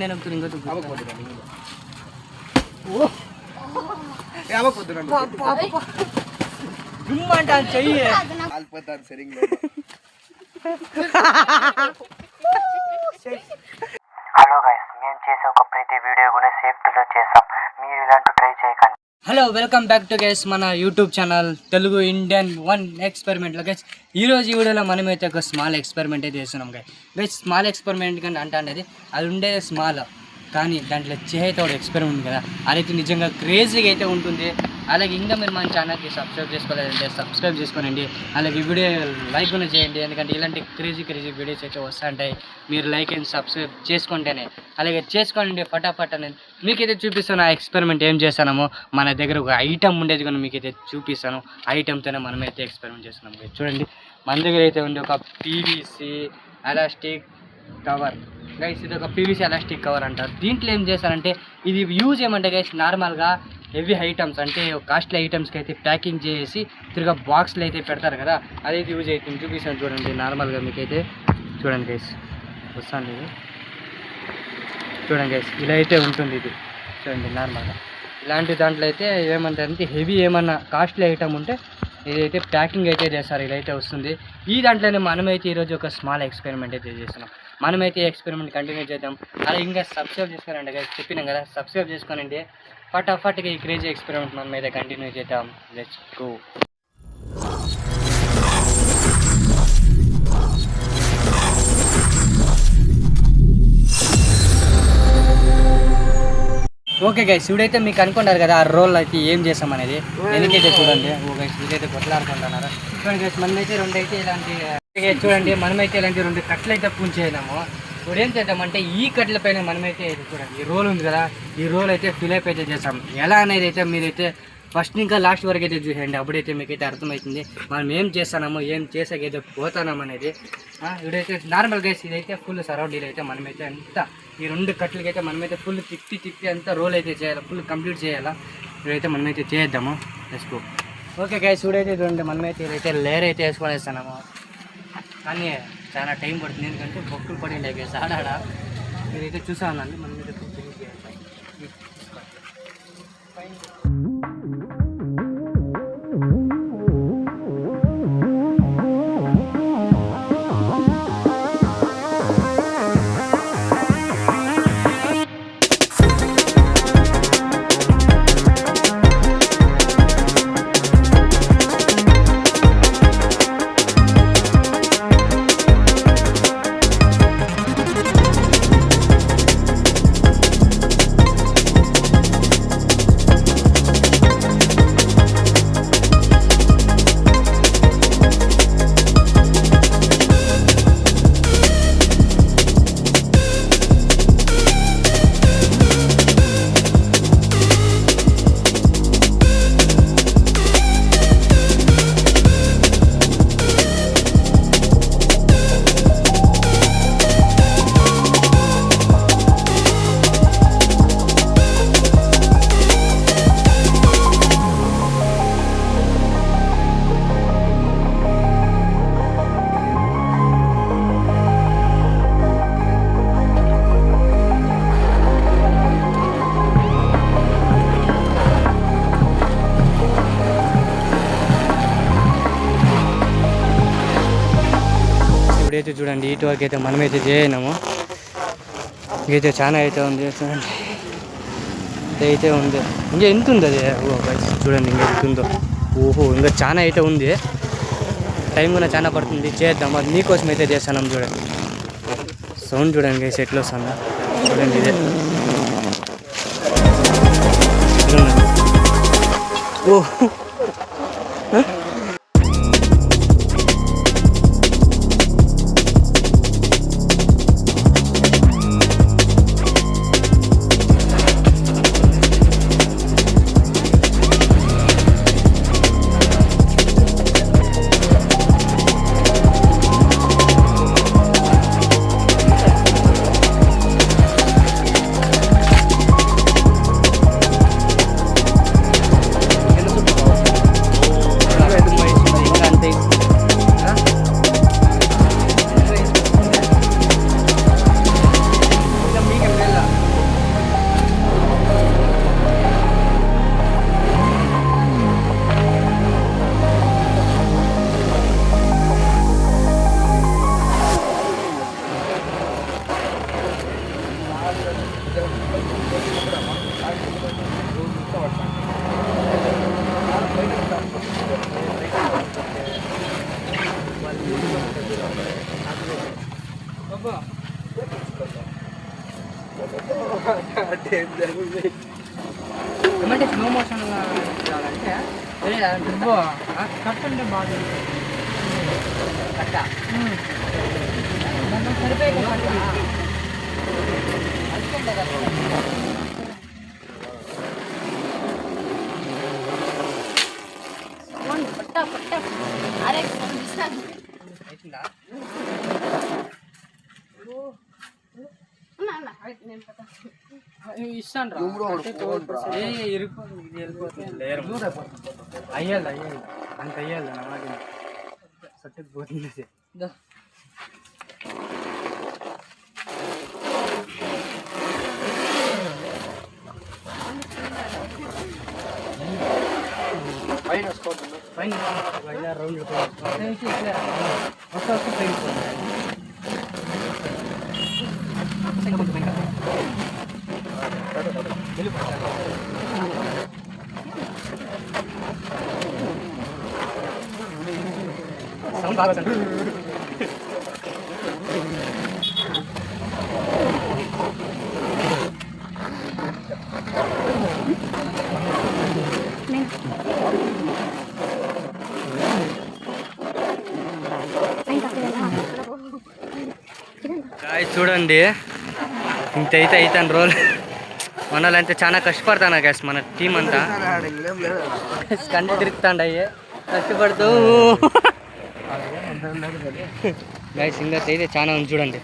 నేను ఇంకో దుమ్మంటాను చెయ్యి సరిగ్గా. హలో గైస్, మేము చేసే ఒక ప్రతి వీడియో కూడా సేఫ్టీలో చేసాం. మీరు ఇలాంటి ట్రై చేయకండి. Hello, welcome back to guys మన YouTube channel Telugu Indian one ఎక్స్పెరిమెంట్లో గైస్. ఈరోజు ఈ వీడియోలో మనమైతే ఒక స్మాల్ ఎక్స్పెరిమెంట్ అయితే చేస్తున్నాం గైస్. స్మాల్ ఎక్స్పెరిమెంట్ కానీ అంటే అది ఉండేది స్మాల్, కానీ దాంట్లో చేయితే ఒక ఎక్స్పెరిమెంట్ కదా, అదైతే నిజంగా క్రేజీగా అయితే ఉంటుంది. అలాగే ఇంకా మీరు మన ఛానల్కి సబ్స్క్రైబ్ చేసుకోలేదంటే సబ్స్క్రైబ్ చేసుకోనండి. అలాగే వీడియో లైక్ కూడా చేయండి, ఎందుకంటే ఇలాంటి క్రేజీ వీడియోస్ అయితే వస్తుంటాయి. మీరు లైక్ అండ్ సబ్స్క్రైబ్ చేసుకుంటేనే. అలాగే చేసుకోండి ఫటాఫట్ అనేది. మీకైతే చూపిస్తాను ఆ ఎక్స్పెరిమెంట్ ఏం చేస్తామో. మన దగ్గర ఒక ఐటమ్ ఉండేది కానీ మీకైతే చూపిస్తాను. ఐటమ్తోనే మనమైతే ఎక్స్పెరిమెంట్ చేస్తున్నాం. చూడండి, మన దగ్గర అయితే ఉంది ఒక పీవీసీ ఎలాస్టిక్ కవర్ గైస్. ఇది ఒక పీవీసీ ఎలాస్టిక్ కవర్ అంటారు. దీంట్లో ఏం చేస్తారంటే ఇది యూజ్ ఏమంటే గైస్, నార్మల్గా హెవీ ఐటమ్స్ అంటే కాస్ట్లీ ఐటమ్స్కి అయితే ప్యాకింగ్ చేసి తిరిగా బాక్స్లో అయితే పెడతారు కదా, అదైతే యూజ్ అవుతుంది. చూపిస్తాను చూడండి. నార్మల్గా మీకైతే చూడండి గైస్, వస్తాను ఇది చూడండి గైస్, ఇలా అయితే ఉంటుంది. ఇది చూడండి నార్మల్గా ఇలాంటి దాంట్లో అయితే ఏమంటారంటే హెవీ ఏమన్నా కాస్ట్లీ ఐటమ్ ఉంటే ఇదైతే ప్యాకింగ్ అయితే చేస్తారు, ఇదైతే వస్తుంది. ఈ దాంట్లోనే మనమైతే ఈరోజు ఒక స్మాల్ ఎక్స్పెరిమెంట్ అయితే చేస్తున్నాం. మనమైతే ఎక్స్పెరిమెంట్ కంటిన్యూ చేద్దాం. అలా ఇంకా సబ్స్క్రైబ్ చేసుకోనండి గైస్, చెప్పినాం కదా సబ్స్క్రైబ్ చేసుకోనండి. ఫటాఫట్గా ఈ క్రేజీ ఎక్స్పెరిమెంట్ మనం అయితే కంటిన్యూ చేద్దాం. Let's go. ఓకే గైస్, ఇప్పుడైతే మీకు అనుకుంటారు కదా ఆ రోల్ అయితే ఏం చేస్తాం అనేది. ఎందుకైతే చూడండి, ఓ గైస్ ఇదైతే కొట్లాడుకుంటున్నారు. చూడండి గైస్, మనమైతే రెండైతే ఇలాంటి చూడండి, మనమైతే ఇలాంటి 2 కట్టలు అయితే పూజ చేయదాము. ఇప్పుడు ఏం చేద్దామంటే ఈ కట్టెల పైన మనమైతే చూడండి ఈ రోల్ ఉంది కదా, ఈ రోల్ అయితే ఫిలప్ అయితే చేస్తాం. ఎలా అనేది అయితే మీరైతే ఫస్ట్ ఇంకా లాస్ట్ వరకు అయితే చూసేయండి, అప్పుడైతే మీకైతే అర్థమవుతుంది మనం ఏం చేస్తున్నామో ఏం చేసాకైతే పోతున్నాం అనేది. ఇప్పుడైతే నార్మల్ గైస్ ఇదైతే ఫుల్ సరౌండ్ అయితే మనమైతే అంతా ఈ 2 కట్టలకైతే మనమైతే ఫుల్ తిప్పి అంతా రోల్ అయితే చేయాలి, ఫుల్ కంప్లీట్ చేయాలా. ఇప్పుడైతే మనమైతే చేద్దాము. వేసుకో. ఓకే గైస్, ఇప్పుడైతే చూడండి మనమైతే ఇదైతే లేయర్ అయితే వేసుకొని వేస్తున్నాము. కానీ చాలా టైం పడుతుంది, ఎందుకంటే బొక్కులు పడిండే గైస్ ఆడాడ. మీరైతే చూసా ఉందండి, మనమైతే ఫినిష్ చేయాలి. ఇప్పుడైతే చూడండి ఇటు వరకు అయితే మనమైతే చేయనాము. ఇదైతే చాలా అయితే ఉంది చూడండి, అయితే ఉంది. ఇంకా ఎంత ఉంది అది, చూడండి ఇంకా ఎంత ఉందో. ఓహో, ఇంకా చాలా అయితే ఉంది, టైం కూడా చాలా పడుతుంది. చేద్దాం, అది మీకోసం అయితే చేస్తాను. చూడండి సౌండ్ చూడండి గైస్ ఎట్లా వస్తుందా చూడండి. ఇదే ఓహో ఏమంటే స్లో మోషన్ అంటే కట్టంటే బాగా కట్ట సరిపోయి ఇస్తాను అయ్యాలి అంత అయ్యాలి నాకు సట్టుకు పోతుంది పైన రౌండ్ సౌండ్ బాగా చూడండి ఇంత అయితే అవుతాను రోల్ మనలంటే చాలా కష్టపడతాను గ్యాస్ మన టీం అంతా కంటి తిరుగుతాండి అయ్యే కష్టపడుతూ గైస్ ఇంకా అయితే చాలా ఉంది చూడండి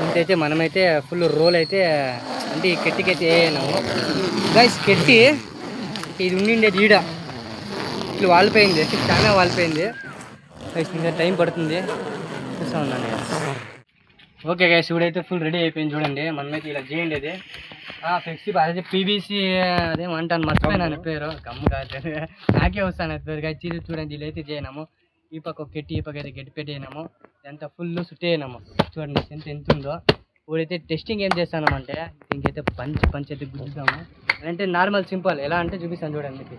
ఇంతైతే మనమైతే ఫుల్ రోల్ అయితే అంటే ఈ కెట్టికైతే వేయనాము గైస్ కెట్టి ఇది ఉండిండేది ఈడ ఇట్లా వాలిపోయింది చాలా వాలిపోయింది గైస్ ఇంకా టైం పడుతుంది చూస్తూ ఉన్నాను ఓకే గైస్ ఇప్పుడైతే ఫుల్ రెడీ అయిపోయింది చూడండి మనమైతే ఇలా చేయండి అది ఫ్లెక్సిబుల్ అదే పీవీసీ అదేమంటాను మర్చిపోయినాను పేరు గమ్ము కాదు నాకే వస్తాను పేరు గైస్ చూడండి ఇలా అయితే చేయనాము ఈ పక్క ఒక కెట్టి ఈ పక్క అయితే గట్టి పెట్టేనాము ఇదంతా ఫుల్ సుట్టేనాము చూడండి ఎంత ఉందో ఇప్పుడైతే టెస్టింగ్ ఏం చేస్తామంటే దీనికైతే పంచ్ అయితే గుద్దుతాము అంటే నార్మల్ సింపుల్ ఎలా అంటే చూపిస్తాను చూడండి మీకు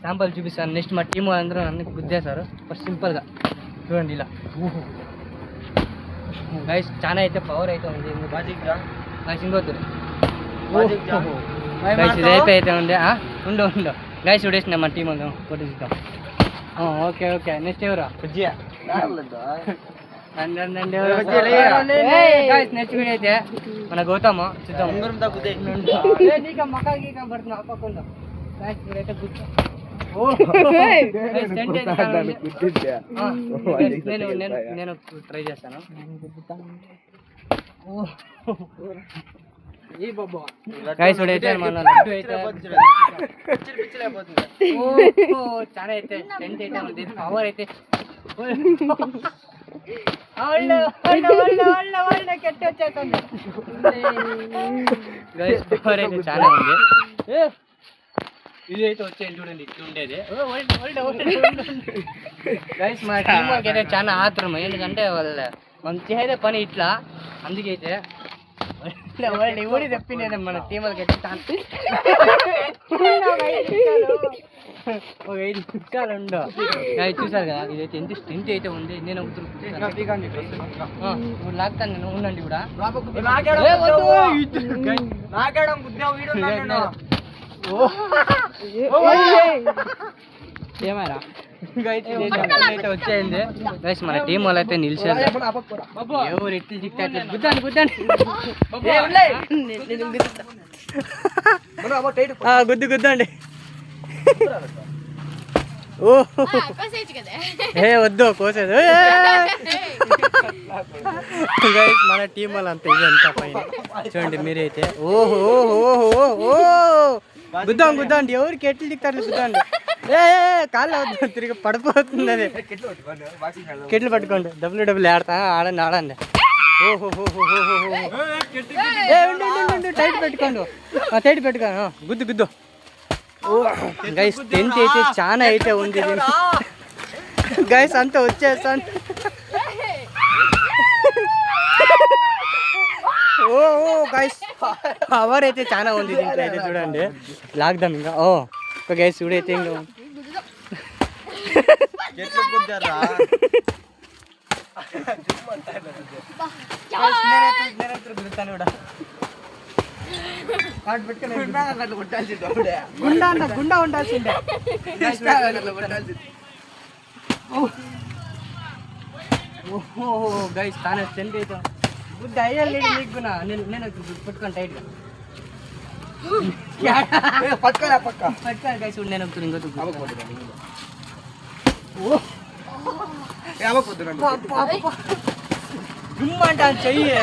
శాంపుల్ చూపిస్తాను నెక్స్ట్ మా టీం అందరూ అన్ని గుద్దేశారు ఫస్ట్ సింపుల్గా చూడండి ఇలా గైస్ చాలా అయితే పవర్ అయితే ఉంది గైస్ ఇంకొద్దు గైస్ ఇదైతే అయితే ఉంది ఉండు గైస్ చూడేసిన మా టీం అందరం ఫోటో చూద్దాం ఓకే ఓకే నెక్స్ట్ ఎవరు నెక్స్ట్ వీడియో అయితే మన గౌతమ్ చూద్దాం మకా గీకా పడుతున్నా అప్పకుండా గైస్ ఇప్పుడైతే కూర్చో నేను ట్రై చేస్తాను అయితే మన లడ్డు అయితే చాలా అయితే టెంట్ అయితే ఉంది పవర్ అయితే కెట్టి వచ్చేస్తుంది పవర్ అయితే చాలా ఉంది ఇది అయితే వచ్చేది చూడండి ఇట్లా ఉండేది గైస్ మా టీం వాళ్ళకి అయితే చాలా ఆత్రం ఎందుకంటే వాళ్ళ మంచి అయితే పని ఇట్లా అందుకైతే వాళ్ళు ఎవరి తెప్పినది మన టీం వాళ్ళకి అయితే ఒక 5 నిమిషాలు ఉండవు చూసారు కదా ఇదైతే ఎంత స్ట్రెంత్ అయితే ఉంది నేను ఇప్పుడు లాగుతాను నేను ఉండండి కూడా ఏమారా అయితే వచ్చేయండి గైస్ మన టీం వాళ్ళు అయితే నిలిచారు ఎవరు ఎట్లు దిక్తారు గుద్దండి వద్దు కోసేది గైస్ మన టీం వాళ్ళు అంత ఇది అంతా పైన చూడండి మీరైతే ఓహో గుద్దండి ఎవరికి ఎట్లు దిక్తారు గుద్దండి కాళ్ళు అవుతుంది తిరిగి పడిపోతుంది అది కెట్లు పట్టుకోండి డబ్ల్యూ ఆడండి టైట్ పెట్టుకోండి గుద్దు గైస్ టెంట్ అయితే చాలా అయితే ఉంది గైస్ అంతా వచ్చేస్తాను ఓ ఓ గైస్ పవర్ అయితే చాలా ఉంది దీంట్లో అయితే చూడండి. లాక్దాం ఇంకా. ఓ ఒక గైస్ చూడైతే ఇంకా ఎట్లా కుట్టారా గుర్తాను కూడా అట్లా కొట్టాల్సింది అప్పుడే గుండా అంట గుండా ఉండాల్సిందే. అట్లా కొట్టాల్సింది. ఓహో గైస్ తానే స్ట్రెంత్ అయితే గుడ్ అయ్యాలి నీకు కూడా. నేను పట్టుకోండి టైట్గా పట్టుకోరా పక్క పట్టుకోండి గైస్. నేను ఒకటి ఇంకో గుమ్మంటాను చెయ్యి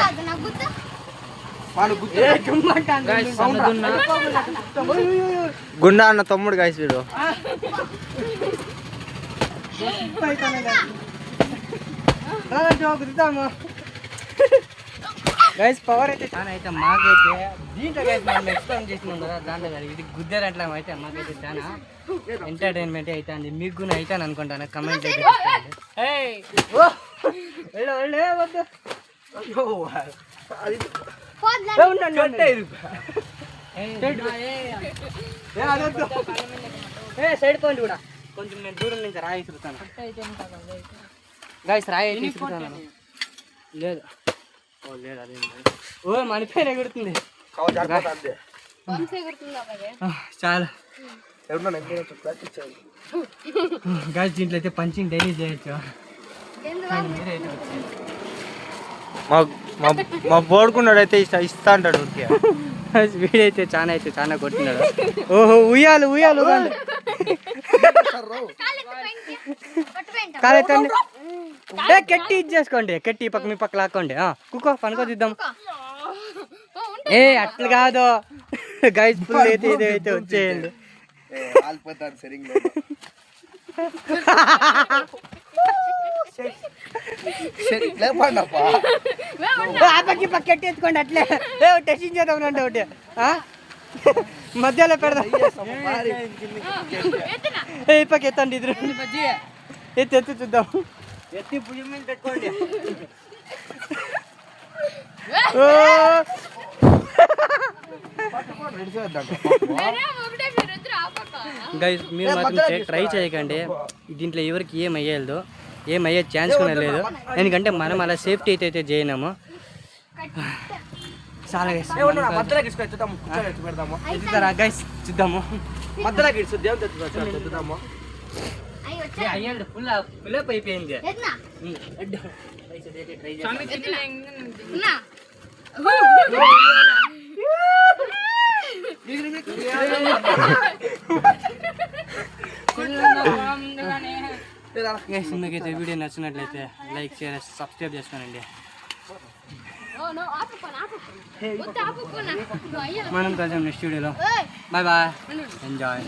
గుండా అన్న తమ్ముడు గాయస్ వీడు. గైస్ పవర్ అయితే చాలా అయితే మాకైతే దీంట్లో గైస్ మనం ఎక్స్ప్లెయిన్ చేసినాం కదా దాంట్లో కాదు ఇది గుద్దారంట్లా అయితే మాకైతే చాలా ఎంటర్టైన్మెంట్ అయితే అండి. మీకు కూడా అయితే అనుకుంటాను కమెంట్ అయితే సైడ్ పాయింట్ కూడా కొంచెం నేను దూరం నుంచి రాయి ఇసురుతాను గైస్. రాయి అయితే ఇసురుతాను. లేదు ఓ లేదు అదే ఓ మనిపైన ఎగురుతుంది చాలా గైస్. దీంట్లో అయితే పంచింగ్ డైలీ చేయొచ్చు. మా బోడుకున్నాడు అయితే ఇస్తా అంటాడు ఊరికే. వీడైతే చాలా కొట్టినాడు. ఓహో ఉయ్యాలు ఉయ్యాలు కాలేతండి. కెట్టి ఇచ్చేసుకోండి. కెట్టి పక్క మీ పక్క లాక్కోండి. కుక్కో పనుకో దిద్దాం. ఏ అట్లా కాదు గైస్. ఫుల్ అయితే ఇదైతే వచ్చేయండి. పక్కెట్టి ఎత్తుకోండి అట్లే. టెస్టింగ్ చేద్దాం రండి ఒకటి మధ్యలో పెడదాం. ఈ పక్క ఎత్తండి ఇద్దరు. ఎత్తి చూద్దాం. ఎత్తి భుజం మీద పెట్టుకోండి. గైస్ మీరు మాత్రం ట్రై చేయకండి. దీంట్లో ఎవరికి ఏమయ్యే ఛాన్స్ కూడా లేదు. ఎందుకంటే మనం అలా సేఫ్టీ అయితే చేయనాము. చాలా గైస్ చూద్దాము. అయ్యండి ఫుల్ ఫుల్అప్ అయిపోయింది. మీకైతే వీడియో నచ్చినట్లయితే లైక్ షేర్ సబ్స్క్రైబ్ చేసుకోనండి. మనం కలిసాం నెక్స్ట్ వీడియోలో. Bye bye. ఎంజాయ్.